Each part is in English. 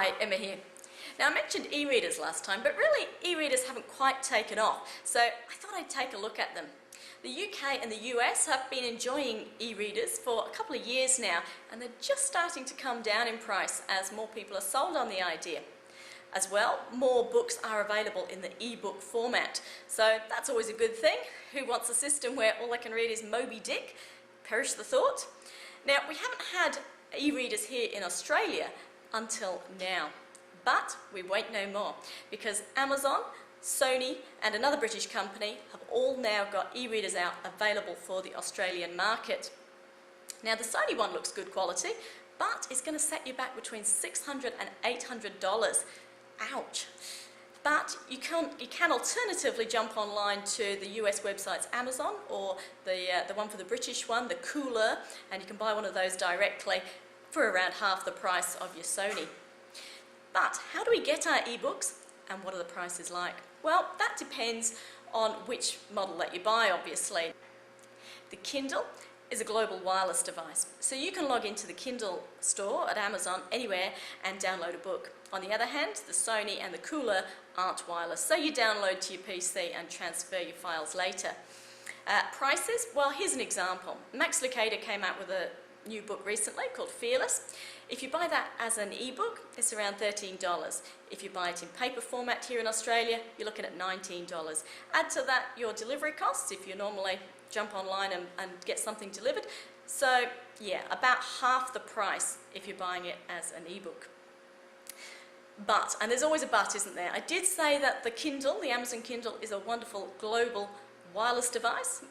Hi, Emma here. Now I mentioned e-readers last time, but really e-readers haven't quite taken off, so I thought I'd take a look at them. The UK and the US have been enjoying e-readers for a couple of years now, and they're just starting to come down in price as more people are sold on the idea. As well, more books are available in the e-book format, so that's always a good thing. Who wants a system where all they can read is Moby Dick? Perish the thought. Now, we haven't had e-readers here in Australia until now, but we wait no more, because Amazon, Sony and another British company have all now got e-readers out available for the Australian market. Now, the Sony one looks good quality, but it's going to set you back between $600 and $800. Ouch! But you can alternatively jump online to the US websites Amazon or the one for the British one, the Cooler, and you can buy one of those directly for around half the price of your Sony. But how do we get our ebooks and what are the prices like? Well, that depends on which model that you buy, obviously. The Kindle is a global wireless device, so you can log into the Kindle store at Amazon anywhere and download a book. On the other hand, the Sony and the Cooler aren't wireless, so you download to your PC and transfer your files later. Prices? Well, here's an example. Max Lucado came out with a new book recently called Fearless. If you buy that as an ebook, it's around $13. If you buy it in paper format here in Australia, you're looking at $19. Add to that your delivery costs if you normally jump online and get something delivered. So yeah, about half the price if you're buying it as an ebook. But, and there's always a but, isn't there? I did say that the Kindle, the Amazon Kindle, is a wonderful global wireless device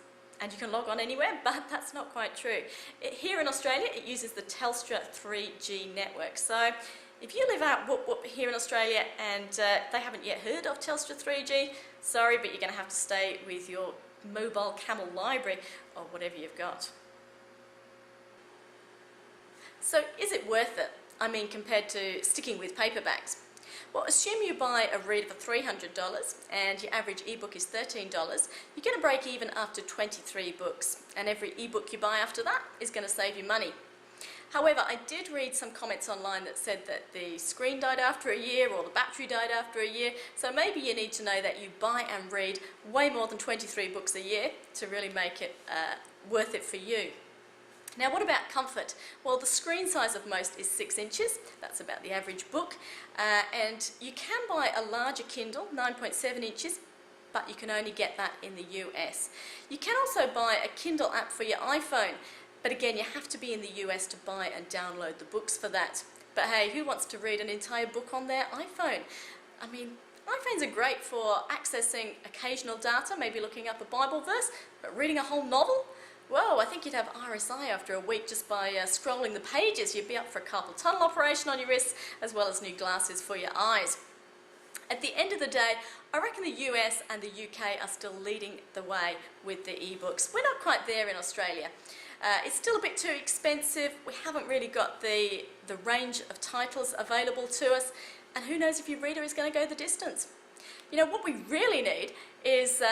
and you can log on anywhere, but that's not quite true. Here in Australia, it uses the Telstra 3G network. So if you live out here in Australia and they haven't yet heard of Telstra 3G, sorry, but you're going to have to stay with your mobile Camel library or whatever you've got. So is it worth it? I mean, compared to sticking with paperbacks. Well, assume you buy a reader for $300 and your average ebook is $13. You're going to break even after 23 books, and every ebook you buy after that is going to save you money. However, I did read some comments online that said that the screen died after a year or the battery died after a year, so maybe you need to know that you buy and read way more than 23 books a year to really make it worth it for you. Now, what about comfort? Well, the screen size of most is 6 inches. That's about the average book. And you can buy a larger Kindle, 9.7 inches, but you can only get that in the US. You can also buy a Kindle app for your iPhone, but again, you have to be in the US to buy and download the books for that. But hey, who wants to read an entire book on their iPhone? I mean, iPhones are great for accessing occasional data, maybe looking up a Bible verse, but reading a whole novel? Whoa, I think you'd have RSI after a week just by scrolling the pages. You'd be up for a carpal tunnel operation on your wrists, as well as new glasses for your eyes. At the end of the day, I reckon the US and the UK are still leading the way with the ebooks. We're not quite there in Australia. It's still a bit too expensive. We haven't really got the range of titles available to us, and who knows if your reader is going to go the distance. You know, what we really need is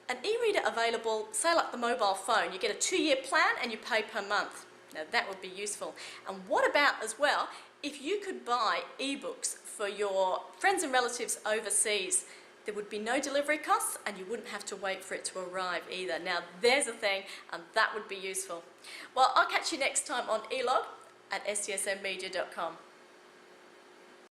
an e-reader available, say like the mobile phone. You get a 2-year plan and you pay per month. Now that would be useful. And what about as well, if you could buy ebooks for your friends and relatives overseas, there would be no delivery costs and you wouldn't have to wait for it to arrive either. Now there's a thing, and that would be useful. Well, I'll catch you next time on eLog at stsmmedia.com.